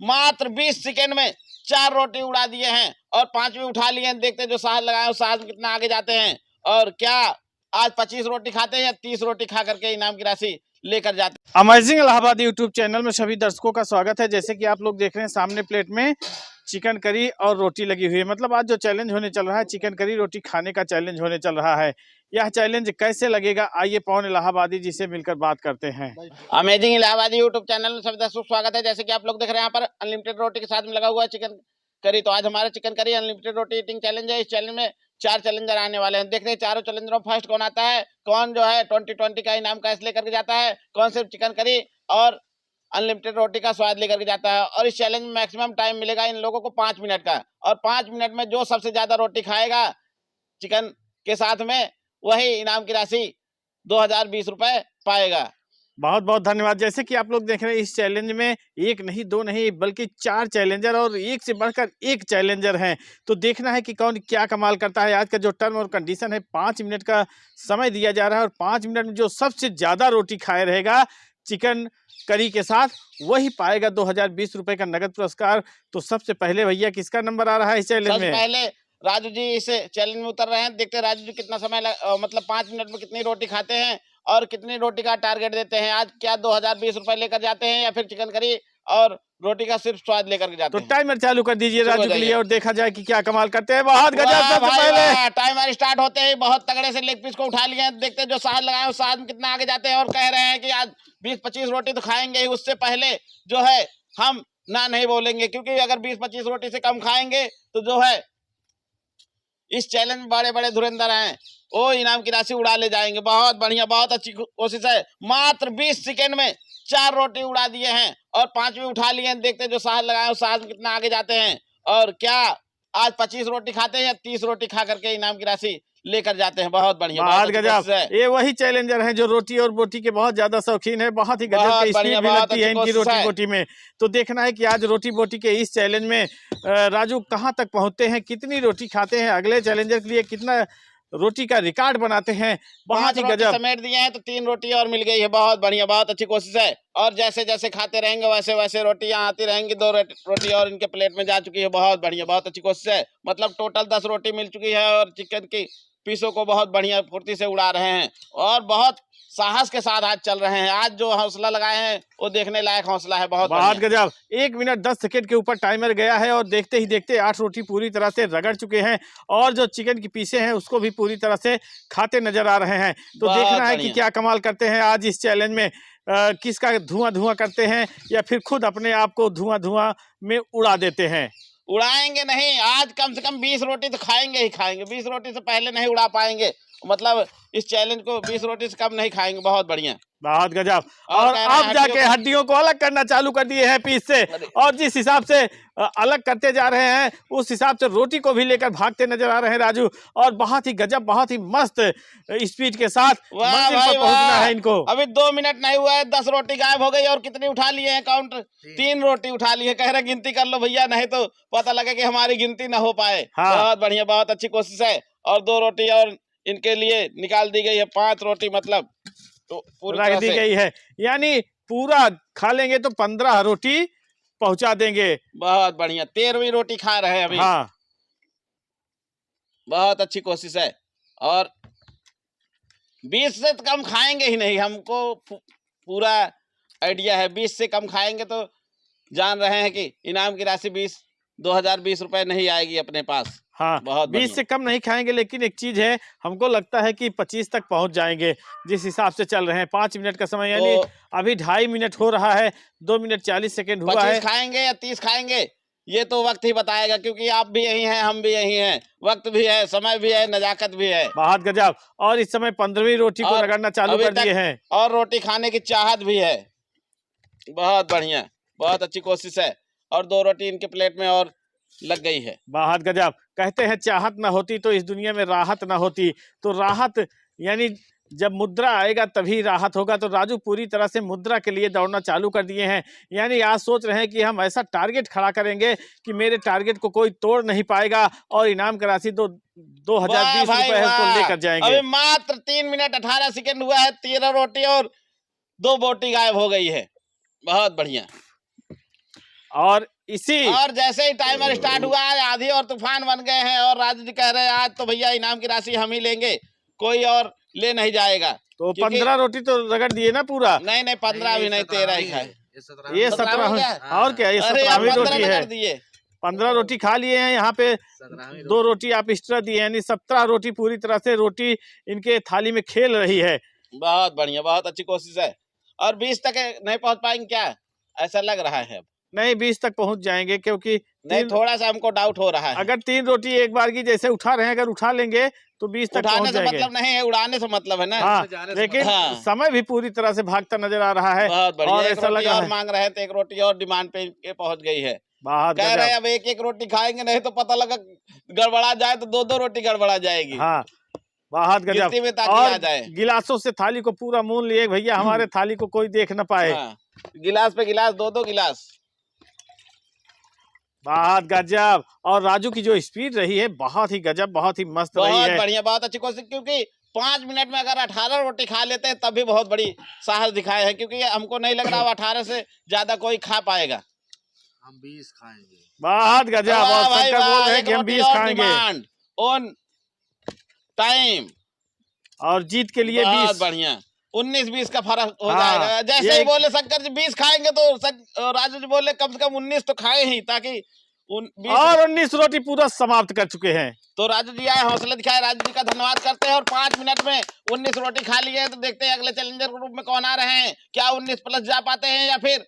मात्र 20 सेकंड में 4 रोटी उड़ा दिए हैं और 5वीं उठा लिए हैं। देखते जो साहस लगाए उस साहस में कितना आगे जाते हैं और क्या आज 25 रोटी खाते हैं या 30 रोटी खा करके इनाम की राशि लेकर जाते हैं। अमेजिंग इलाहाबाद यूट्यूब चैनल में सभी दर्शकों का स्वागत है। जैसे कि आप लोग देख रहे हैं सामने प्लेट में चिकन करी और रोटी लगी हुई है। मतलब आज जो चैलेंज होने चल रहा है चिकन करी रोटी खाने का चैलेंज होने चल रहा है। यह चैलेंज कैसे लगेगा आइए पवन इलाहाबादी जी से मिलकर बात करते हैं। अमेजिंग इलाहाबादी यूट्यूब चैनल में सभी दर्शकों का स्वागत है। जैसे कि आप लोग देख रहे हैं यहाँ पर अनलिमिटेड रोटी के साथ में लगा हुआ है चिकन करी। तो आज हमारा चिकन करी अनलिमिटेड रोटी ईटिंग चैलेंज है। इस चैलेंज में 4 चैलेंजर आने वाले हैं। देखते हैं चारों चैलेंजरों फर्स्ट कौन आता है, कौन जो है 2020 का इनाम कैश लेकर के जाता है, कौन सिर्फ चिकन करी और अनलिमिटेड रोटी का स्वाद लेकर के जाता है। और इस चैलेंज में मैक्सिमम टाइम मिलेगा इन लोगों को 5 मिनट का और 5 मिनट में जो सबसे ज्यादा रोटी खाएगा चिकन के साथ में वही इनाम की राशि 2020 रुपए पाएगा। बहुत बहुत धन्यवाद। जैसे कि आप लोग देख रहे हैं इस चैलेंज में एक नहीं दो नहीं बल्कि 4 चैलेंजर और एक से बढ़कर एक चैलेंजर हैं। तो देखना है कि कौन क्या कमाल करता है। आज का जो टर्म और कंडीशन है 5 मिनट का समय दिया जा रहा है और 5 मिनट में जो सबसे ज्यादा रोटी खाए रहेगा चिकन करी के साथ वही पाएगा 2020 रुपए का नगद पुरस्कार। तो सबसे पहले भैया किसका नंबर आ रहा है इस चैलेंज में? पहले राजू जी इस चैलेंज में उतर रहे हैं। देखते हैं राजू जी कितना समय मतलब 5 मिनट में कितनी रोटी खाते हैं और कितनी रोटी का टारगेट देते हैं। आज क्या 2020 रुपए लेकर जाते हैं या फिर चिकन करी और रोटी का सिर्फ स्वाद लेकर के जाते हैं? तो टाइमर चालू कर दीजिए राजू के लिए और देखा जाए कि क्या कमाल करते हैं। बहुत गजब। सबसे पहले टाइमर स्टार्ट होते ही बहुत तगड़े से लेग पीस को उठा लिए हैं। देखते हैं जो साथ लगाए उस साथ में कितना आगे जाते हैं और कह रहे हैं कि आज 20-25 रोटी तो खाएंगे ही। उससे पहले जो है हम ना नहीं बोलेंगे, क्योंकि अगर 20-25 रोटी से कम खाएंगे तो जो है इस चैलेंज में बड़े बड़े धुरंधर हैं वो इनाम की राशि उड़ा ले जाएंगे। बहुत बढ़िया, बहुत अच्छी कोशिश है। मात्र 20 सेकंड में 4 रोटी उड़ा दिए हैं और 5वीं उठा लिए हैं। देखते जो साहस लगाए उस साहस में कितना आगे जाते हैं और क्या आज 25 रोटी खाते हैं या 30 रोटी खा करके इनाम की राशि लेकर जाते हैं। बहुत बढ़िया, बहुत गजब। ये वही चैलेंजर हैं जो रोटी और बोटी के बहुत ज्यादा शौकीन है। बहुत ही गजब की स्पीड भी लगती है इनकी रोटी बोटी में। तो देखना है कि आज रोटी बोटी के इस चैलेंज में राजू कहां तक पहुंचते हैं, कितनी रोटी खाते हैं, अगले चैलेंजर के लिए कितना रोटी का रिकॉर्ड बनाते हैं। बहुत ही गजब समेट दिए हैं तो 3 रोटी और मिल गई है। बहुत बढ़िया, बहुत अच्छी कोशिश है। और जैसे जैसे खाते रहेंगे वैसे वैसे रोटियां आती रहेंगी। 2 रोटी और इनके प्लेट में जा चुकी है। बहुत बढ़िया, बहुत अच्छी कोशिश है। मतलब टोटल 10 रोटी मिल चुकी है और चिकन की पीसों को बहुत बढ़िया फुर्ती से उड़ा रहे हैं और बहुत साहस के साथ आज चल रहे हैं। आज जो हौसला लगाए हैं वो देखने लायक हौसला है। बहुत गजब। 1 मिनट 10 सेकंड के ऊपर टाइमर गया है और देखते ही देखते 8 रोटी पूरी तरह से रगड़ चुके हैं और जो चिकन की पीसे हैं उसको भी पूरी तरह से खाते नजर आ रहे हैं। तो देखना है कि क्या कमाल करते हैं आज इस चैलेंज में। किसका धुआं धुआं करते हैं या फिर खुद अपने आप को धुआं धुआं में उड़ा देते हैं। उड़ाएंगे नहीं, आज कम से कम 20 रोटी तो खाएंगे ही खाएंगे। 20 रोटी से पहले नहीं उड़ा पाएंगे। मतलब इस चैलेंज को 20 रोटी से कम नहीं खाएंगे। बहुत बढ़िया, बहुत गजब। और अब जाके हड्डियों को अलग करना चालू कर दिए हैं पीस से और जिस हिसाब से अलग करते जा रहे हैं उस हिसाब से रोटी को भी लेकर भागते नजर आ रहे हैं राजू। और बहुत ही गजब, बहुत ही मस्त स्पीड के साथ मंजिल पर पहुंचना है इनको। अभी 2 मिनट नहीं हुआ है 10 रोटी गायब हो गई और कितनी उठा लिए हैं काउंट? 3 रोटी उठा ली है। कह रहे गिनती कर लो भैया, नहीं तो पता लगे कि हमारी गिनती ना हो पाए। बहुत बढ़िया, बहुत अच्छी कोशिश है। और 2 रोटी और इनके लिए निकाल दी गई है। 5 रोटी मतलब तो पूरी दी गई है, यानी पूरा खा लेंगे तो 15 रोटी पहुंचा देंगे। बहुत बढ़िया, 13वीं रोटी खा रहे हैं अभी। बहुत अच्छी कोशिश है और 20 से कम खाएंगे ही नहीं। हमको पूरा आइडिया है 20 से कम खाएंगे तो जान रहे हैं कि इनाम की राशि 2020 रुपए नहीं आएगी अपने पास। हाँ, बहुत 20 से कम नहीं खाएंगे। लेकिन एक चीज है, हमको लगता है कि 25 तक पहुंच जाएंगे जिस हिसाब से चल रहे हैं। 5 मिनट का समय यानी अभी 2.5 मिनट हो रहा है। 2 मिनट 40 सेकंड हुआ है। 25 खाएंगे या 30 खाएंगे ये तो वक्त ही बताएगा, क्योंकि आप भी यही हैं, हम भी यही हैं। वक्त भी है, समय भी है, नजाकत भी है। बहुत गजब। और इस समय 15वीं रोटी को रगड़ना चालू कर दिए हैं और रोटी खाने की चाहत भी है। बहुत बढ़िया, बहुत अच्छी कोशिश है। और 2 रोटी इनके प्लेट में और लग गई है। बहुत गजब। कहते हैं चाहत ना होती तो इस दुनिया में राहत ना होती। तो राहत यानी जब मुद्रा आएगा तभी राहत होगा। तो राजू पूरी तरह से मुद्रा के लिए दौड़ना चालू कर दिए हैं। यानी आज सोच रहे हैं कि हम ऐसा टारगेट खड़ा करेंगे कि मेरे टारगेट को कोई तोड़ नहीं पाएगा और इनाम की राशि 2020 रुपए को लेकर जाएंगे। अभी मात्र 3 मिनट 18 सेकंड हुआ है। 13 रोटी और 2 बोटी गायब हो गई है। बहुत बढ़िया। और इसी और जैसे ही टाइमर स्टार्ट हुआ है, आंधी और तूफान बन गए हैं और राजू जी कह रहे हैं आज तो भैया इनाम की राशि हम ही लेंगे, कोई और ले नहीं जाएगा। तो क्योंकि 15 रोटी तो रगड़ दिए ना पूरा। नहीं 15 भी नहीं 13 ही खाए। ये 17 17 हो गया? और क्या, ये अरे यार 17वीं 15 रोटी है। रगड़ दिए। 15 रोटी खा लिए हैं, यहाँ पे 2 रोटी आप एक्स्ट्रा दिए, यानी 17 रोटी पूरी तरह से रोटी इनके थाली में खेल रही है। बहुत बढ़िया, बहुत अच्छी कोशिश है। और 20 तक नहीं पहुंच पाएंगे क्या, ऐसा लग रहा है? नहीं 20 तक पहुंच जाएंगे, क्योंकि नहीं थोड़ा सा हमको डाउट हो रहा है। अगर 3 रोटी एक बार की जैसे उठा रहे हैं, अगर उठा लेंगे तो 20 तक पहुंच उठाने से जाएंगे। मतलब नहीं है, उड़ाने से मतलब है ना। हाँ, लेकिन समय भी पूरी तरह से भागता नजर आ रहा है। बहुत बढ़िया। और एक ऐसा रोटी लगा और है, मांग रहे हैं तो एक रोटी और डिमांड पे ये पहुंच गई है। बहुत कह रहे हैं गजब। अब एक रोटी खाएंगे, नहीं तो पता लगा गड़बड़ा जाए तो 2 रोटी गड़बड़ा जाएगी। हाँ, बहुत गजब। गिनती में ताकि आ और जाए। गिलासों से थाली को पूरा मून लिए भैया, हमारे थाली को कोई देख न पाए। हाँ, गिलास पे गिलास, 2 गिलास। बहुत गजब। और राजू की जो स्पीड रही है बहुत ही गजब, बहुत ही मस्त रही बहुत है। बढ़िया, बहुत अच्छी कोशिश। क्योंकि 5 मिनट में अगर 18 रोटी खा लेते हैं तब भी बहुत बड़ी साहस दिखाए हैं, क्योंकि हमको नहीं लग रहा 18 से ज्यादा कोई खा पाएगा। हम 20 खाएंगे। बहुत गजब। और वाह भाई शंकर बोल वाह, रहे हैं एक कि हम रोटी 20 और खाएंगे डिमांड ऑन टाइम। और जीत के लिए बहुत 20। बढ़िया, 19-20 का फर्क हो हाँ, जाएगा। जैसे ये ही बोले शंकर जी 20 खाएंगे तो राजू जी बोले कम से कम 19 तो खाए ही, ताकि 20। और 19 रोटी पूरा समाप्त कर चुके हैं। तो राजू जी आए, हौसला दिखाए, राजू जी का धन्यवाद करते हैं। और 5 मिनट में 19 रोटी खा ली है। तो देखते हैं अगले चैलेंजर ग्रुप में कौन आ रहे हैं, क्या 19 प्लस जा पाते हैं या फिर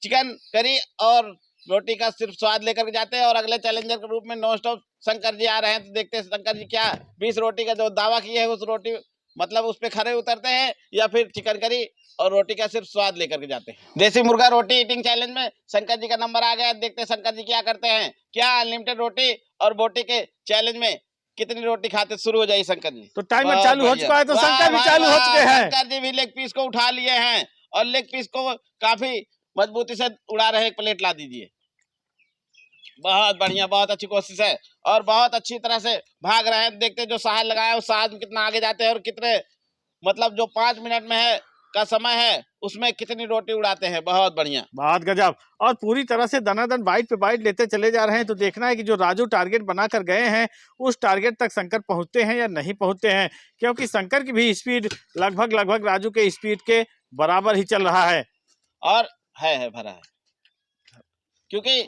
चिकन करी और रोटी का सिर्फ स्वाद लेकर के जाते हैं। और अगले चैलेंजर के रूप में नॉन स्टॉप शंकर जी आ रहे हैं। तो देखते हैं शंकर जी क्या 20 रोटी का जो दावा किए है उस रोटी मतलब उस पे खड़े उतरते हैं या फिर चिकन करी और रोटी का सिर्फ स्वाद लेकर के जाते हैं। देसी मुर्गा रोटी ईटिंग चैलेंज में शंकर जी का नंबर आ गया। देखते हैं शंकर जी क्या करते हैं, क्या अनलिमिटेड रोटी और बोटी के चैलेंज में कितनी रोटी खाते। शुरू हो जाइए शंकर जी। तो टाइमर चालू हो चुका है, तो शंकर भी चालू हो चुके हैं। शंकर जी भी लेग पीस को उठा लिए हैं और लेग पीस को काफी मजबूती से उड़ा रहे हैं। एक प्लेट ला दीजिए। बहुत बढ़िया, बहुत अच्छी कोशिश है और बहुत अच्छी तरह से भाग रहे हैं। देखते हैं जो साहस लगाया उस साहस में कितना आगे जाते हैं और कितने मतलब जो 5 मिनट में है का समय है उसमें कितनी रोटी उड़ाते हैं। बहुत बढ़िया, बहुत गजब। और पूरी तरह से दनादन बाइट पे बाइट लेते चले जा रहे हैं। तो देखना है कि जो राजू टारगेट बनाकर गए हैं उस टारगेट तक शंकर पहुंचते हैं या नहीं पहुंचते हैं, क्योंकि शंकर की भी स्पीड लगभग राजू के स्पीड के बराबर ही चल रहा है। और है भरा है, क्योंकि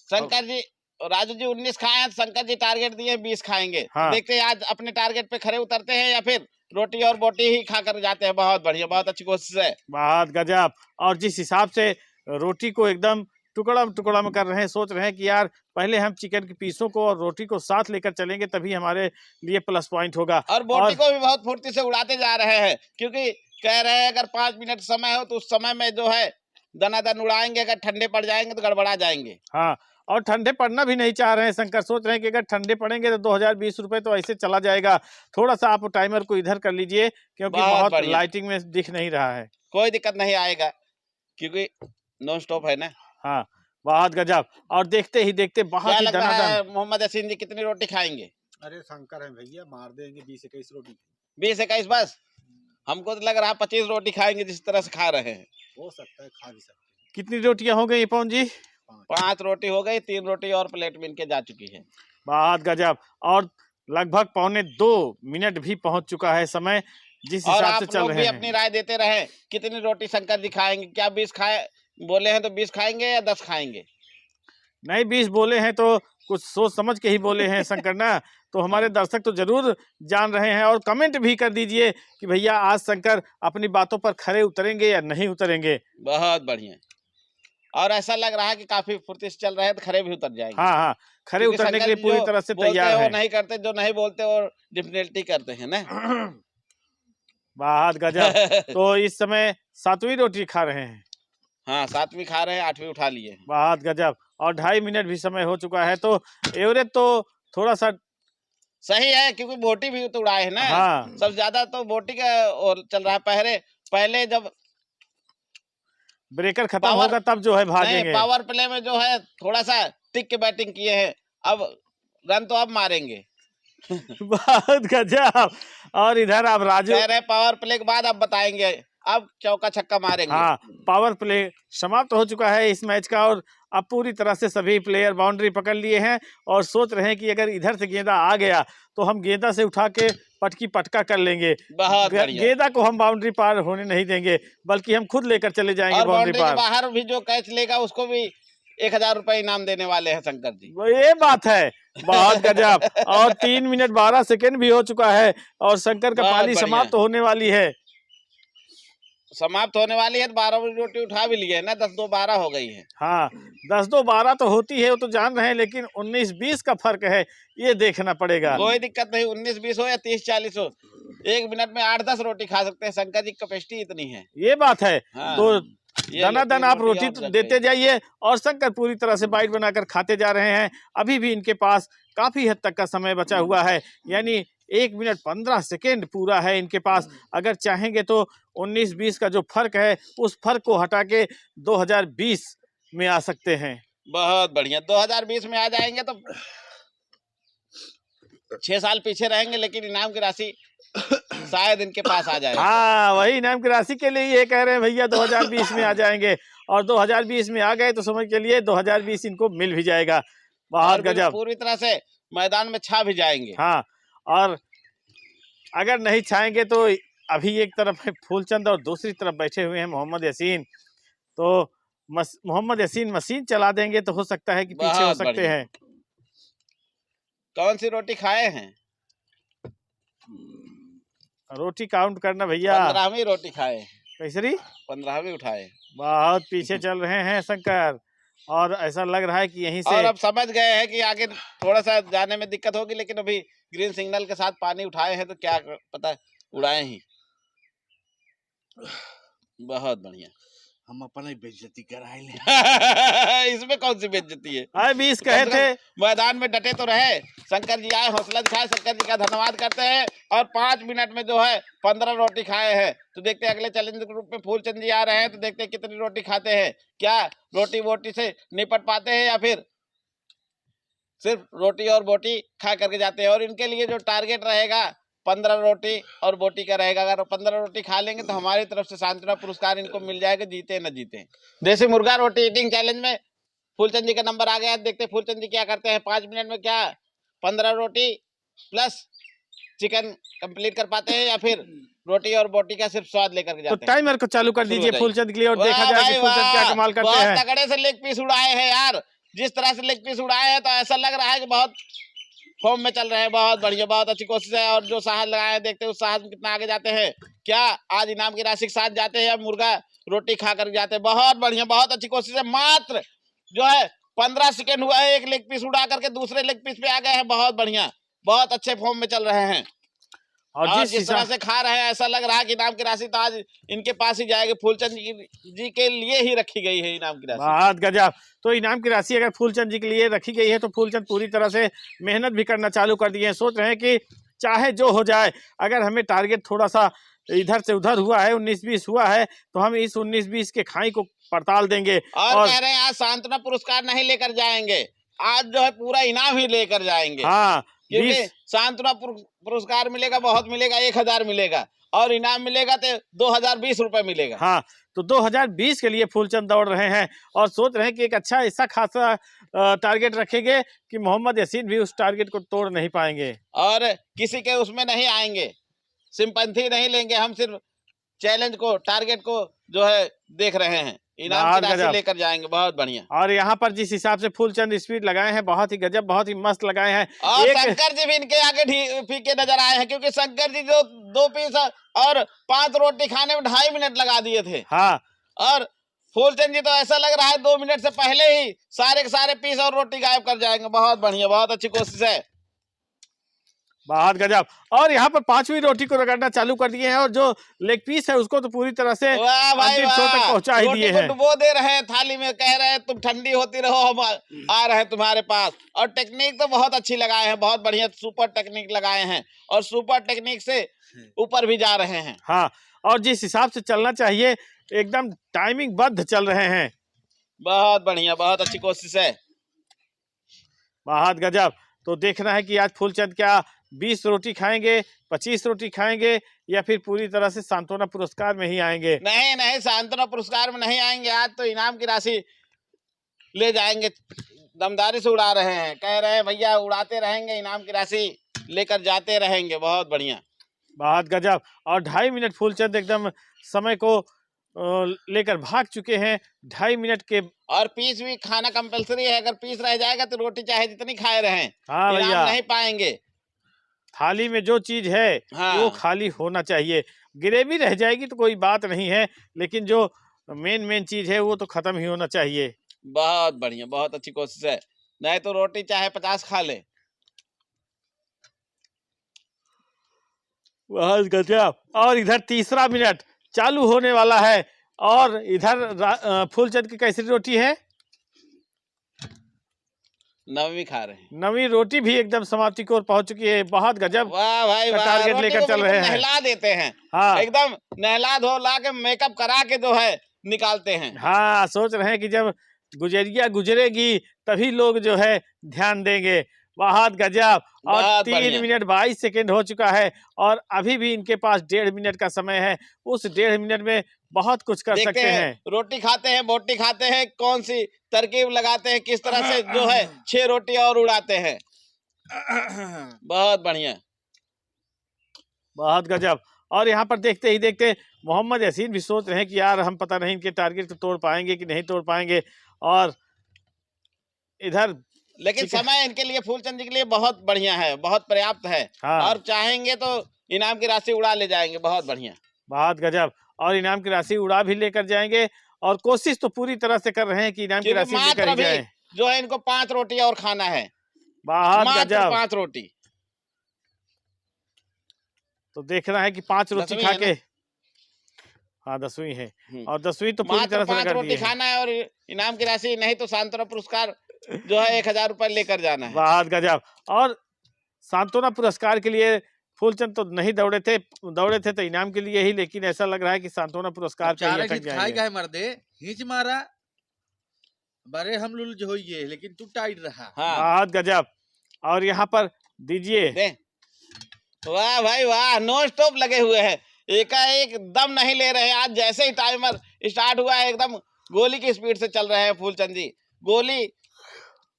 शंकर जी राजू जी 19 खाए हैं, शंकर जी टारगेट दिए 20 खाएंगे। हाँ। देखते हैं आज अपने टारगेट पे खड़े उतरते हैं या फिर रोटी और बोटी ही खाकर जाते हैं। बहुत बढ़िया, बहुत अच्छी कोशिश है। बहुत गजब। और जिस हिसाब से रोटी को एकदम टुकड़ा में कर रहे हैं, सोच रहे हैं कि यार पहले हम चिकन के पीसों को और रोटी को साथ लेकर चलेंगे तभी हमारे लिए प्लस पॉइंट होगा। और बोटी को भी बहुत फुर्ती से उड़ाते जा रहे हैं, क्योंकि कह रहे हैं अगर 5 मिनट समय हो तो उस समय में जो है दनादन उड़ाएंगे। अगर ठंडे पड़ जाएंगे तो गड़बड़ा जाएंगे। हाँ, और ठंडे पड़ना भी नहीं चाह रहे हैं शंकर। सोच रहे हैं कि अगर ठंडे पड़ेंगे तो 2020 रुपए तो ऐसे चला जाएगा। थोड़ा सा आप टाइमर को इधर कर लीजिए, क्योंकि बहुत लाइटिंग में दिख नहीं रहा है। कोई दिक्कत नहीं आएगा क्योंकि नॉन स्टॉप है ना। हाँ, बहुत गजब। और देखते ही देखते बहुत ही दनादन। मोहम्मद यासीन जी कितनी रोटी खाएंगे? अरे शंकर है भैया, मार देंगे 20-21 रोटी। 20-21 बस? हमको तो लग रहा है 25 रोटी खाएंगे जिस तरह से खा रहे हैं। हो सकता है, खा भी सकते हैं। कितनी रोटियां हो गई पवन जी? 5 रोटी हो गई, 3 रोटी और प्लेट में इनके जा चुकी है। बहुत गजब। और लगभग 1.25 मिनट भी पहुंच चुका है समय, जिस हिसाब से चल रहे हैं। अपनी राय देते रहे कितनी रोटी शंकर जी खाएंगे। क्या 20 खाए बोले हैं तो 20 खाएंगे या 10 खाएंगे? नहीं, 20 बोले हैं तो कुछ सोच समझ के ही बोले हैं शंकर ना। तो हमारे दर्शक तो जरूर जान रहे हैं। और कमेंट भी कर दीजिए कि भैया आज शंकर अपनी बातों पर खरे उतरेंगे या नहीं उतरेंगे। बहुत बढ़िया। और ऐसा लग रहा है कि काफी फुर्ती से चल रहे हैं तो खरे भी उतर जाएंगे। हाँ, खरे उतरने के लिए पूरी तरह से तैयार है। नहीं करते, जो नहीं बोलते और डिफिनेटली करते हैं ना। बहुत गजब। तो इस समय 7वीं रोटी खा रहे हैं। हाँ, 7वीं खा रहे हैं, 8वीं उठा लिए। बहुत गजब। और 2.5 मिनट भी समय हो चुका है। तो एवरेज तो थोड़ा सा सही है, क्योंकि बोटी भी तो उड़ाए है ना। हाँ, सबसे ज्यादा तो बोटी का और चल रहा है। पहले जब ब्रेकर खत्म होगा तब जो है भागेंगे। पावर प्ले में जो है थोड़ा सा टिक के बैटिंग किए हैं, अब रन तो अब मारेंगे। बहुत गजब। और इधर अब राजू कह रहे पावर प्ले के बाद अब बताएंगे अब चौका छक्का मारेंगे। हाँ, पावर प्ले समाप्त हो चुका है इस मैच का और अब पूरी तरह से सभी प्लेयर बाउंड्री पकड़ लिए हैं और सोच रहे हैं कि अगर इधर से गेंदा आ गया तो हम गेंदा से उठा के पटकी पटका कर लेंगे। बहुत बढ़िया। गेंदा को हम बाउंड्री पार होने नहीं देंगे, बल्कि हम खुद लेकर चले जाएंगे और बाउंड्री बाउंड्री के पार। बाहर भी जो कैच लेगा उसको भी 1000 रुपए इनाम देने वाले हैं शंकर जी। वो ये बात है, बहुत गजब। और 3 मिनट 12 सेकेंड भी हो चुका है और शंकर का बहुत पारी बढ़िया। समाप्त होने वाली है। समाप्त होने वाली है, 12 रोटी उठा भी लिए है ना, 10-2-12 हो गई है। हाँ, 10-2-12 तो होती है, वो तो जान रहे हैं, लेकिन 19-20 का फर्क है, ये देखना पड़ेगा। कोई दिक्कत नहीं, 19-20 हो या 30-40 हो, 1 मिनट में 8-10 रोटी खा सकते हैं। शंकर जी की कैपेसिटी इतनी है। ये बात है। हाँ, तो ये दनादन तीन आप रोटी रोटी और तो रख देते गए। जाइए और शंकर पूरी तरह से बाइट बनाकर खाते जा रहे हैं। अभी भी इनके पास काफी हद तक का समय बचा हुआ है, यानी 1 मिनट 15 सेकेंड पूरा है इनके पास। अगर चाहेंगे तो 19-20 का जो फर्क है उस फर्क को हटा के 2020 में आ सकते हैं। बहुत बढ़िया, 2020 में आ जाएंगे तो 6 साल पीछे रहेंगे, लेकिन इनाम की राशि शायद इनके पास आ जाए। हाँ, वही इनाम की राशि के लिए ये कह रहे हैं भैया 2020 में आ जाएंगे, और 2020 में आ गए तो समझ के लिए 2020 इनको मिल भी जाएगा। बहुत और फिर गजब। पूरी तरह से मैदान में छा भी जाएंगे। हाँ, और अगर नहीं छाएंगे तो अभी एक तरफ है फूलचंद और दूसरी तरफ बैठे हुए हैं मोहम्मद यासीन। तो मोहम्मद यासीन मशीन चला देंगे तो हो सकता है कि पीछे हो बहुत सकते बढ़िया। हैं। कौन सी रोटी खाए हैं? रोटी काउंट करना भैया। 15वीं रोटी खाए हैं। कैसरी 15वीं उठाए। बहुत पीछे चल रहे हैं शंकर, और ऐसा लग रहा है कि यहीं और से अब समझ गए हैं कि आगे थोड़ा सा जाने में दिक्कत होगी, लेकिन अभी ग्रीन सिग्नल के साथ पानी उठाए हैं तो क्या पता उड़ाए ही। बहुत बढ़िया। हम अपना बेइज्जती कराए ले। इसमें कौन सी बेइज्जती है? आए 20 कहे थे। मैदान में डटे तो रहे। शंकर जी आए, हौसला दिखाए, शंकर जी का धन्यवाद करते हैं। और 5 मिनट में जो है 15 रोटी खाए हैं। तो देखते हैं अगले चैलेंज ग्रुप में फूलचंद जी आ रहे हैं, तो देखते हैं कितनी रोटी खाते हैं। क्या रोटी वोटी से निपट पाते हैं या फिर सिर्फ रोटी और बोटी खा करके जाते हैं। और इनके लिए जो टारगेट रहेगा 15 रोटी और बोटी का रहेगा। अगर 15 रोटी खा लेंगे तो हमारी तरफ से सांत्वना पुरस्कार इनको मिल जाएगा, जीते न जीते। देसी मुर्गा रोटी ईटिंग चैलेंज में फूलचंद जी का नंबर आ गया। देखते हैं फूलचंद जी क्या करते हैं। 5 मिनट में क्या 15 रोटी प्लस चिकन कंप्लीट कर पाते हैं या फिर रोटी और बोटी का सिर्फ स्वाद लेकर के तो जाते हैं। टाइमर को चालू कर शुरू हो दीजिए जाइए। फूलचंद के लिए और देखा वाह जाए कि भाई फूलचंद क्या वाह, कमाल करते बहुत हैं। तगड़े से लेग पीस उड़ाए हैं यार। जिस तरह से लेग पीस उड़ाए हैं तो ऐसा लग रहा है कि बहुत फॉर्म में चल रहे हैं। बहुत बढ़िया, बहुत अच्छी कोशिश है। और जो साहस लगाए हैं, देखते हैं उस साहस में कितना आगे जाते हैं। क्या आज इनाम की राशि के साथ जाते हैं या मुर्गा रोटी खा कर जाते हैं? बहुत बढ़िया, बहुत अच्छी कोशिश है। मात्र जो है 15 सेकेंड हुआ है, एक लेग पीस उड़ा करके दूसरे लेग पीस पे आ गए हैं। बहुत बढ़िया, बहुत अच्छे फॉर्म में चल रहे हैं। और और जिस जिस तरह से खा रहे हैं ऐसा लग रहा है कि इनाम की राशि तो आज इनके पास ही जाएगी। फूलचंद जी के लिए ही रखी गई है इनाम की राशि। बहुत गजब। तो इनाम की राशि अगर फूलचंद जी के लिए रखी गई है तो फूलचंद पूरी तरह से मेहनत भी करना चालू कर दिए हैं। सोच रहे हैं कि चाहे जो हो जाए, अगर हमें टारगेट थोड़ा सा इधर से उधर हुआ है, 19-20 हुआ है, तो हम इस 19-20 के खाई को पड़ताल देंगे। और कह रहे हैं आज सांत्वना पुरस्कार नहीं लेकर जाएंगे, आज जो है पूरा इनाम ही लेकर जाएंगे। हाँ, क्योंकि 20 सांत्वना पुरस्कार मिलेगा, बहुत मिलेगा, 1000 मिलेगा और इनाम मिलेगा तो 2020 रुपए मिलेगा। हाँ, तो 2020 के लिए फूलचंद दौड़ रहे हैं और सोच रहे हैं कि एक अच्छा ऐसा खासा टारगेट रखेंगे कि मोहम्मद यासीन भी उस टारगेट को तोड़ नहीं पाएंगे और किसी के उसमें नहीं आएंगे, सिंपैथी नहीं लेंगे। हम सिर्फ चैलेंज को, टारगेट को जो है देख रहे हैं, इनाम की बहुत राशि गजब। लेकर जाएंगे। बहुत बढ़िया। और यहाँ पर जिस हिसाब से फूलचंद स्पीड लगाए हैं, बहुत ही गजब, बहुत ही मस्त लगाए हैं। और एक शंकर जी भी इनके आगे फीके नजर आए हैं, क्योंकि शंकर जी जो 2 पीस और 5 रोटी खाने में 2.5 मिनट लगा दिए थे। हाँ, और फूलचंद जी तो ऐसा लग रहा है 2 मिनट से पहले ही सारे के सारे पीस और रोटी गायब कर जाएंगे। बहुत बढ़िया, बहुत अच्छी कोशिश है। बहुत गजब। और यहाँ पर 5वीं रोटी को रगड़ना चालू कर दिए हैं और जो लेग पीस है उसको तो पूरी तरह से वाह भाई अंतिम छोर तक वाह, पहुंचा ही रोटी दिए को हैं। डुबो दे रहे हैं थाली में, कह रहे हैं तुम ठंडी होती रहो, हम आ रहे हैं तुम्हारे पास। और टेक्निक तो बहुत अच्छी लगाए हैं, बहुत बढ़िया सुपर टेक्निक लगाए हैं और सुपर टेक्निक से ऊपर भी जा रहे हैं। हाँ, और जिस हिसाब से चलना चाहिए एकदम टाइमिंग बद्ध चल रहे हैं। बहुत बढ़िया, बहुत अच्छी कोशिश है। बहुत गजब। तो देखना है कि आज फूलचंद क्या 20 रोटी खाएंगे, 25 रोटी खाएंगे, या फिर पूरी तरह से सांत्वना पुरस्कार में ही आएंगे? नहीं नहीं, सांत्वना पुरस्कार में नहीं आएंगे। आज तो इनाम की राशि ले जाएंगे। दमदारी से उड़ा रहे हैं, कह रहे हैं भैया उड़ाते रहेंगे, इनाम की राशि लेकर जाते रहेंगे। बहुत बढ़िया, बहुत गजब। और 2.5 मिनट फूलचंद एकदम समय को लेकर भाग चुके हैं। 2.5 मिनट के। और पीस भी खाना कंपलसरी है। अगर पीस रह जाएगा तो रोटी चाहे जितनी खाए रहें, हाँ इनाम भैया, नहीं पाएंगे। थाली में जो चीज है हाँ। वो खाली होना चाहिए। ग्रेवी रह जाएगी तो कोई बात नहीं है, लेकिन जो मेन चीज है वो तो खत्म ही होना चाहिए। बहुत बढ़िया, बहुत अच्छी कोशिश है। नहीं तो रोटी चाहे 50 खा ले। बहुत गजब। और इधर तीसरा मिनट चालू होने वाला है, और इधर फूलचंद की कैसी रोटी है? नवमी खा रहे हैं। नवी रोटी भी एकदम समाप्ति की ओर पहुंच चुकी है। बहुत गजब वाह भाई का वाह, टारगेट रोटी लेकर को चल बिल्कुल रहे हैं। नहला देते हैं। हाँ एकदम नहला धोला के मेकअप करा के जो है निकालते हैं। हाँ, सोच रहे हैं कि जब गुजरिया गुजरेगी तभी लोग जो है ध्यान देंगे। बहुत गजब। और बहुत 3 बढ़िया। मिनट 22 सेकेंड हो चुका है, और अभी भी इनके पास 1.5 मिनट का समय है। उस 1.5 मिनट में बहुत कुछ कर देखते सकते हैं, हैं। रोटी खाते हैं, बोटी खाते हैं, कौन सी तरकीब लगाते हैं, किस तरह से जो है 6 रोटी और उड़ाते हैं। बहुत बढ़िया, बहुत गजब। और यहाँ पर देखते ही देखते मोहम्मद यासीन भी सोच रहे हैं कि यार हम पता नहीं इनके टारगेट को तोड़ पाएंगे कि नहीं तोड़ पाएंगे। और इधर लेकिन ठीक है। समय इनके लिए, फूलचंद जी के लिए बहुत बढ़िया है, बहुत पर्याप्त है। हाँ। और चाहेंगे तो इनाम की राशि उड़ा ले जाएंगे। बहुत बढ़िया, बहुत गजब। और इनाम की राशि उड़ा भी लेकर जाएंगे, और कोशिश तो पूरी तरह से कर रहे हैं कि इनाम की क्योंकि राशि लेकर मात्र ही अभी जाएं। जो है इनको 5 रोटी और खाना है। बहुत मात्र गजब। 5 रोटी। तो देखना है कि 5 रोटी 10वीं खा है ना? के, हाँ 10वीं है, और 10वीं तो पूरी मात्र तरह से 5 रगड़ रोटी दिए हैं। खाना है, और इनाम की राशि नहीं तो सांत्वना पुरस्कार जो है 1000 रुपए लेकर जाना है। बहुत गजब। और सांत्वना पुरस्कार के लिए फूलचंद तो नहीं दौड़े थे तो इनाम के लिए ही, लेकिन ऐसा लग रहा है कि सांत्वना पुरस्कार पे ही चारा अटक गीत खाई जाएंगे। गए मर्दे हिच मारा बरे हम लुल होइए लेकिन तू टाइट रहा। हाँ, बहुत गजब। और यहाँ पर दीजिए। दे। वाह भाई वाह, नॉन स्टॉप लगे हुए हैं, एकाएक दम नहीं ले रहे हैं। आज जैसे ही टाइमर स्टार्ट हुआ है एकदम गोली की स्पीड से चल रहे हैं फूलचंद जी। गोली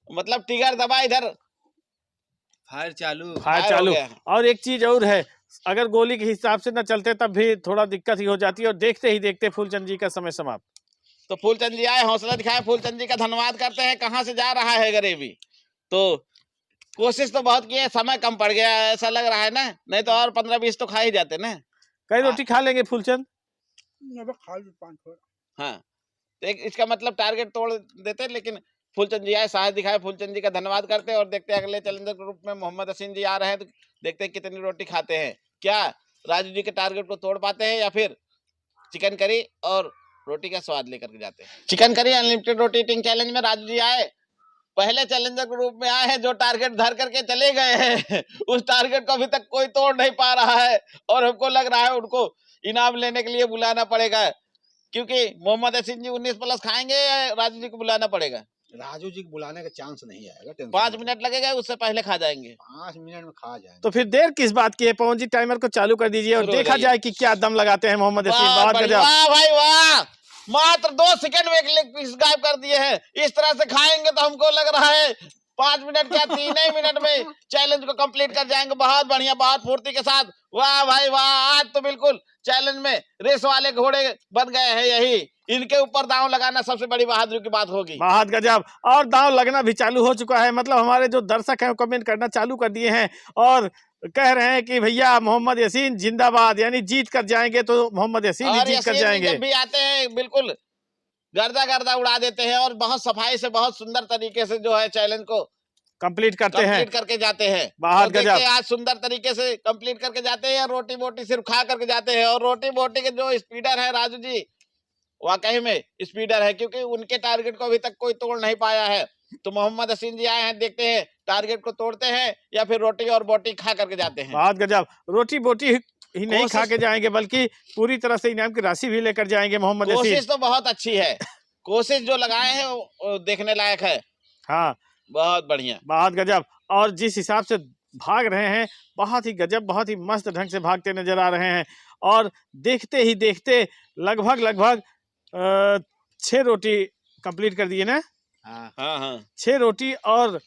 मतलब टिगर दबा, इधर फायर चालू। फायर फायर हो चालू। गया। और एक चीज और है, अगर गोली के हिसाब से न चलते तब भी थोड़ा दिक्कत ही हो जाती है। और देखते ही देखते फूलचंद जी का समय समाप्त। तो फूलचंद जी आए, हौसला दिखाए, फूलचंद जी का धन्यवाद करते हैं। कहाँ से जा रहा है गरीबी, तो कोशिश तो बहुत की है, समय कम पड़ गया है, ऐसा लग रहा है ना। नहीं तो और 15-20 तो खा ही जाते ना। कई रोटी खा लेंगे फूलचंद? हाँ, तो इसका मतलब टारगेट तोड़ देते। लेकिन फूलचंद जी आए, साहस दिखाए, फूलचंद जी का धन्यवाद करते हैं। और देखते हैं अगले चैलेंजर ग्रुप में मोहम्मद हसीन जी आ रहे हैं, तो देखते हैं कितनी रोटी खाते हैं। क्या राजू जी के टारगेट को तोड़ पाते हैं, या फिर चिकन करी और रोटी का स्वाद लेकर के जाते हैं। चिकन करी अनलिमिटेड रोटी ईटिंग चैलेंज में राजू जी आए, पहले चैलेंजर ग्रुप में आए हैं, जो टारगेट धर करके चले गए हैं उस टारगेट को अभी तक कोई तोड़ नहीं पा रहा है। और हमको लग रहा है उनको इनाम लेने के लिए बुलाना पड़ेगा, क्योंकि मोहम्मद हसीन जी 19+ खाएंगे, या राजू जी को बुलाना पड़ेगा। राजू जी को बुलाने का चांस नहीं आएगा। 5 मिनट लगेगा, उससे पहले खा जाएंगे। 5 मिनट में खा जाएंगे। तो फिर देर किस बात की है? पवन जी टाइमर को चालू कर दीजिए और शुरू हो देखा जाइए। जाए कि क्या दम लगाते हैं मोहम्मद हसीन। वाह बहुत बढ़िया, गजब। वाह भाई वाह, मात्र 2 सेकंड में एक लेग पीस गायब कर दिए हैं। इस तरह से खाएंगे तो हमको लग रहा है 5 मिनट क्या 3 ही मिनट में चैलेंज को कंप्लीट कर जाएंगे। बहुत बढ़िया, बहुत फुर्ती के साथ। वाह भाई वाह, आज तो बिल्कुल चैलेंज में रेस वाले घोड़े बन गए हैं। यही इनके ऊपर दांव लगाना सबसे बड़ी बहादुरी की बात होगी। बहुत गजब। और दांव लगना भी चालू हो चुका है, मतलब हमारे जो दर्शक हैं वो कमेंट करना चालू कर दिए हैं और कह रहे हैं कि भैया मोहम्मद यासीन जिंदाबाद, यानी जीत कर जाएंगे तो मोहम्मद यासीन ही और जीत कर यासीन जी जाएंगे। जब भी आते हैं बिल्कुल गर्दा गर्दा उड़ा देते हैं, और बहुत सफाई से, बहुत सुंदर तरीके से जो है चैलेंज को कंप्लीट करते हैं। कंप्लीट करके जाते हैं। बहुत तो देखते गजब। हैं आज सुंदर तरीके से कंप्लीट करके जाते हैं, या रोटी बोटी सिर्फ खा करके जाते हैं। और रोटी बोटी के जो स्पीडर है राजू जी, वाकई में स्पीडर है, क्योंकि उनके टारगेट को अभी तक कोई तोड़ नहीं पाया है। तो मोहम्मद हसीन जी आए हैं, देखते हैं टारगेट को तोड़ते हैं या फिर रोटी और बोटी खा करके जाते हैं। बहुत गजब। रोटी बोटी ही नहीं खा कोशिश- के जाएंगे, बल्कि पूरी तरह से इनाम की राशि भी लेकर जाएंगे मोहम्मद यासीन। कोशिश तो बहुत अच्छी है, कोशिश जो लगाए हैं वो देखने लायक है। हाँ बहुत बढ़िया। बहुत गजब। और जिस हिसाब से भाग रहे हैं, बहुत ही गजब, बहुत ही मस्त ढंग से भागते नजर आ रहे हैं। और देखते ही देखते लगभग 6 रोटी कंप्लीट कर दिए ना। हाँ हाँ हाँ 6 रोटी और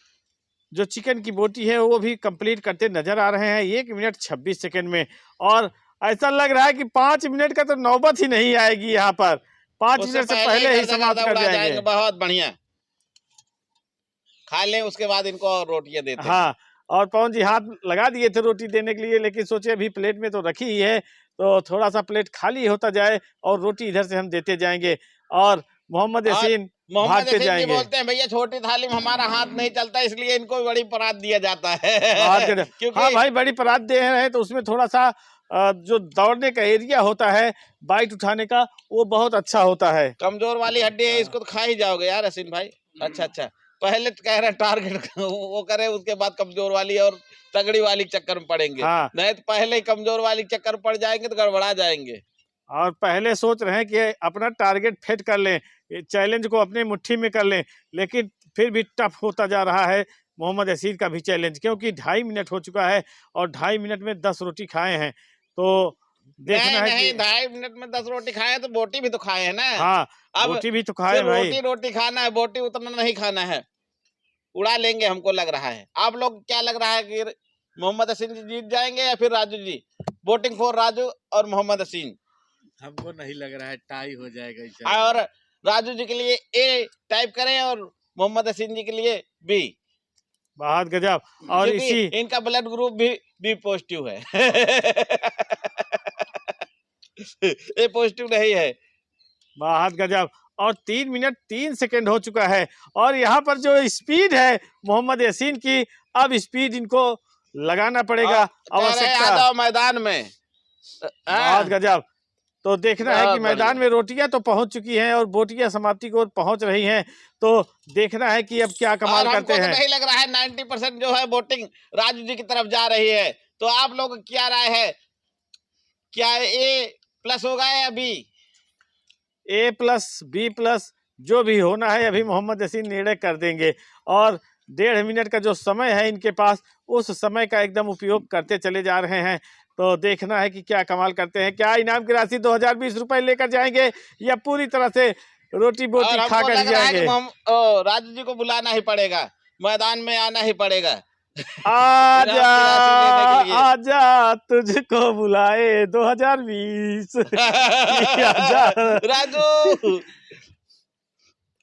जो चिकन की बोटी है वो भी कंप्लीट करते नजर आ रहे हैं 1 मिनट 26 सेकंड में। और ऐसा लग रहा है कि 5 मिनट का तो नौबत ही नहीं आएगी यहाँ पर, 5 उससे मिनट से पहले ही समाप्त कर उड़ा जाएंगे। बहुत बढ़िया। खा लें उसके बाद इनको और रोटियां देते हैं। हाँ, और पवन जी हाथ लगा दिए थे रोटी देने के लिए, लेकिन सोचे अभी प्लेट में तो रखी ही है तो थोड़ा सा प्लेट खाली होता जाए और रोटी इधर से हम देते जाएंगे। और मोहम्मद और यासीन मोहम्मद भागते हसीन जी जाएंगे। बोलते हैं भैया छोटी थाली में हमारा हाथ नहीं चलता, इसलिए इनको बड़ी परात दिया जाता है। बात करें, क्योंकि हाँ भाई बड़ी परात दे रहे हैं तो उसमें थोड़ा सा जो दौड़ने का एरिया होता है, बाइट उठाने का, वो बहुत अच्छा होता है। कमजोर वाली हड्डी है, इसको तो खा ही जाओगे यार हसीन भाई। अच्छा पहले तो कह रहे हैं टारगेट वो करे, उसके बाद कमजोर वाली और तगड़ी वाली चक्कर में पड़ेंगे। हाँ, नहीं तो पहले ही कमजोर वाली चक्कर में पड़ जाएंगे तो गड़बड़ा जाएंगे। और पहले सोच रहे हैं कि अपना टारगेट फेट कर लें, चैलेंज को अपने मुट्ठी में कर लें, लेकिन फिर भी टफ होता जा रहा है मोहम्मद यासीन का भी चैलेंज, क्योंकि 2.5 मिनट हो चुका है और 2.5 मिनट में 10 रोटी खाए हैं। तो देखना है नहीं कि 2.5 मिनट में 10 रोटी खाए तो बोटी भी तो खाए हैं ना। हाँ, अब रोटी भी तो खाए सिर्फ भाई। रोटी खाना है, बोटी उतना नहीं खाना है, उड़ा लेंगे हमको लग रहा है। आप लोग क्या लग रहा है कि मोहम्मद हसीन जी जीत जाएंगे या फिर राजू जी? वोटिंग फॉर राजू और मोहम्मद हसीन। हमको नहीं लग रहा है, टाई हो जाएगा इस और राजू जी के लिए ए टाइप करें और मोहम्मद हसीन जी के लिए बी। बहुत गजब। और क्योंकि इसी इनका ब्लड ग्रुप भी बी पॉजिटिव है। ए पॉजिटिव नहीं है। बहुत गजब। और 3 मिनट 3 सेकंड हो चुका है और यहाँ पर जो स्पीड है मोहम्मद यासीन की, अब स्पीड इनको लगाना पड़ेगा, आवश्यकता। आ जाओ मैदान में। बहुत गजब। तो देखना है कि बहुत मैदान में रोटियां तो पहुंच चुकी हैं और बोटियां समाप्ति की ओर पहुंच रही हैं, तो देखना है कि अब क्या कमाल और करते हमको तो हैं। नहीं लग रहा है 90% जो है वोटिंग राजू जी की तरफ जा रही है। तो आप लोग क्या राय है, क्या ए प्लस होगा या B? A plus B plus जो भी होना है अभी मोहम्मद यासीन निर्णय कर देंगे। और 1.5 मिनट का जो समय है इनके पास, उस समय का एकदम उपयोग करते चले जा रहे हैं। तो देखना है कि क्या कमाल करते हैं, क्या इनाम की राशि 2020 रुपए लेकर जाएंगे या पूरी तरह से रोटी बोटी और खा हमको कर लग रहा है जाएंगे। कि राजू जी को बुलाना ही पड़ेगा, मैदान में आना ही पड़ेगा। आजा इनाम की राशि लेने के लिए। आजा तुझको बुलाए 2020। आजा राजू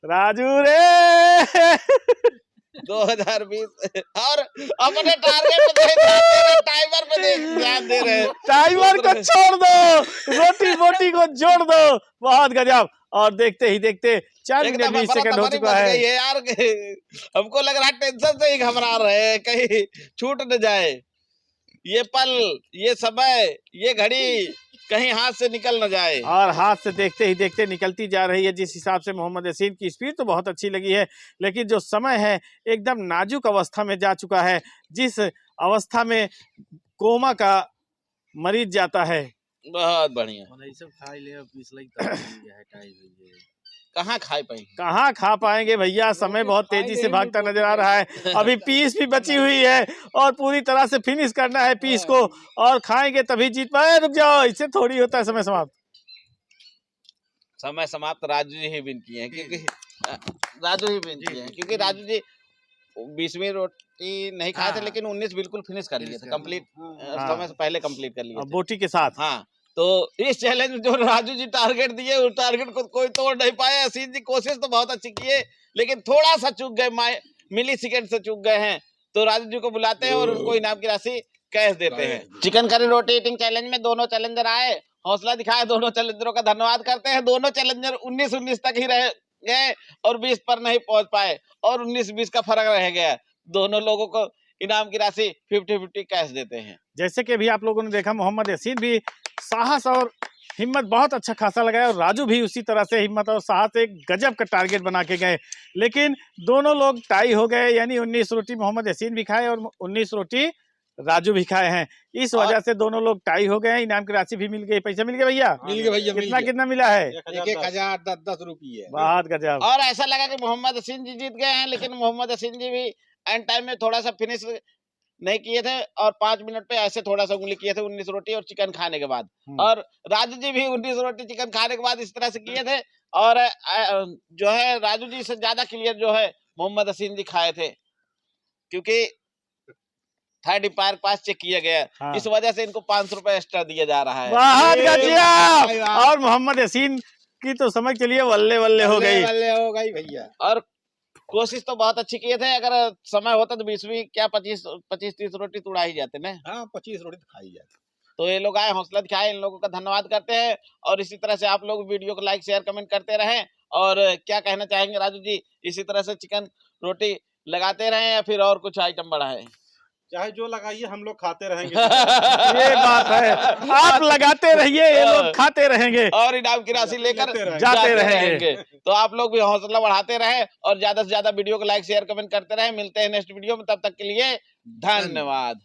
राजू रे। 2020 और अपने टारगेट पे टाइमर पे ध्यान दे रहे हैं। टाइमर को छोड़ दो, रोटी बोटी को जोड़ दो। बहुत गजब। और देखते ही देखते 4 मिनट 20 सेकंड हो चुका है। यार हमको लग रहा है टेंशन से ही घबरा रहे हैं, कहीं छूट न जाए ये पल, ये समय, ये घड़ी कहीं हाथ से निकल न जाए। और हाथ से देखते ही देखते निकलती जा रही है। जिस हिसाब से मोहम्मद यासीन की स्पीड तो बहुत अच्छी लगी है, लेकिन जो समय है एकदम नाजुक अवस्था में जा चुका है, जिस अवस्था में कोमा का मरीज जाता है। बहुत बढ़िया। सब खा ले, पिछले टाई हुई है। कहाँ खाए पाएंगे, कहाँ खा पाएंगे भैया, समय बहुत तेजी से भागता नजर आ रहा है। अभी पीस भी बची हुई है और पूरी तरह से फिनिश करना है पीस को, और खाएंगे तभी जीत पाए। रुक जाओ, इससे थोड़ी होता है समय समाप्त। समय समाप्त राजू जी ही विन किए हैं, क्योंकि राजू ही विन किए हैं, क्योंकि राजू जी 20वीं रोटी नहीं खाए थे, लेकिन 19 बिल्कुल फिनिश कर लिए थे, कंप्लीट समय से पहले कंप्लीट कर लिए थे बोटी के साथ। हाँ, तो इस चैलेंज में जो राजू जी टारगेट दिए, उस टारगेट को कोई तोड़ नहीं पाया। हसीन जी कोशिश तो बहुत अच्छी किए, लेकिन थोड़ा सा चूक गए, मिली सेकंड से चूक गए हैं। तो राजू जी को बुलाते हैं और उनको इनाम की राशि कैश देते हैं। चिकन करी रोटी ईटिंग चैलेंज में दोनों चैलेंजर आए, हौसला दिखाए, दोनों चैलेंजरों का धन्यवाद करते हैं। दोनों चैलेंजर 19-19 तक ही रह गए और 20 पर नहीं पहुंच पाए, और 19-20 का फर्क रह गया। दोनों लोगों को इनाम की राशि 50-50 कैश देते हैं। जैसे कि अभी आप लोगों ने देखा, मोहम्मद यासीन भी साहस और हिम्मत बहुत अच्छा खासा लगाया और राजू भी उसी तरह से हिम्मत और साहस एक गजब का टारगेट बना के गए, लेकिन दोनों लोग टाई हो गए। यानी 19 रोटी मोहम्मद यासीन भी खाए और 19 रोटी राजू भी खाए हैं। इस वजह से दोनों लोग टाई हो गए। इनाम की राशि भी मिल गई। पैसा मिल गया भैया? मिल गया भैया, कितना कितना मिला है? 1000 10 रुपये। बहुत गजब। और ऐसा लगा कि मोहम्मद हसीन जी जीत गए हैं, लेकिन मोहम्मद हसीन जी भी एंड टाइम में थोड़ा सा फिनिश नहीं किए थे, और 5 मिनट पे ऐसे थोड़ा सा उंगली किए थे 19 रोटी और चिकन खाने के बाद। और राजू जी भी 19 रोटी चिकन खाने के बाद इस तरह से किए थे। और जो है राजू जी से ज्यादा क्लियर जो है मोहम्मद हसीन जी खाए थे, क्योंकि थर्ड एम्पायर पास चेक किया गया। हाँ। इस वजह से इनको 500 रुपए एक्स्ट्रा दिया जा रहा है। बहुत ये गजब। वाह। और मोहम्मद यासीन की तो समझ चलिए वल्ले वल्ले हो गई। बल्ले हो गई भैया। और कोशिश तो बहुत अच्छी किए थे, अगर समय होता तो 20वीं क्या 25-30 रोटी तो उड़ा ही जाते ना। हाँ 25 रोटी तो खाई जाती। तो ये लोग आए, हौसला दिखाए, इन लोगों का धन्यवाद करते हैं। और इसी तरह से आप लोग वीडियो को लाइक शेयर कमेंट करते रहें। और क्या कहना चाहेंगे राजू जी, इसी तरह से चिकन रोटी लगाते रहें या फिर और कुछ आइटम बढ़ाएं? चाहे जो लगाइए हम लोग खाते रहेंगे। ये बात है, आप लगाते रहिए, ये लोग खाते रहेंगे और इनाम की राशि लेकर लेते रहेंगे। जाते रहेंगे। तो आप लोग भी हौसला बढ़ाते रहें और ज्यादा से ज्यादा वीडियो को लाइक शेयर कमेंट करते रहें। मिलते हैं नेक्स्ट वीडियो में, तब तक के लिए धन्यवाद।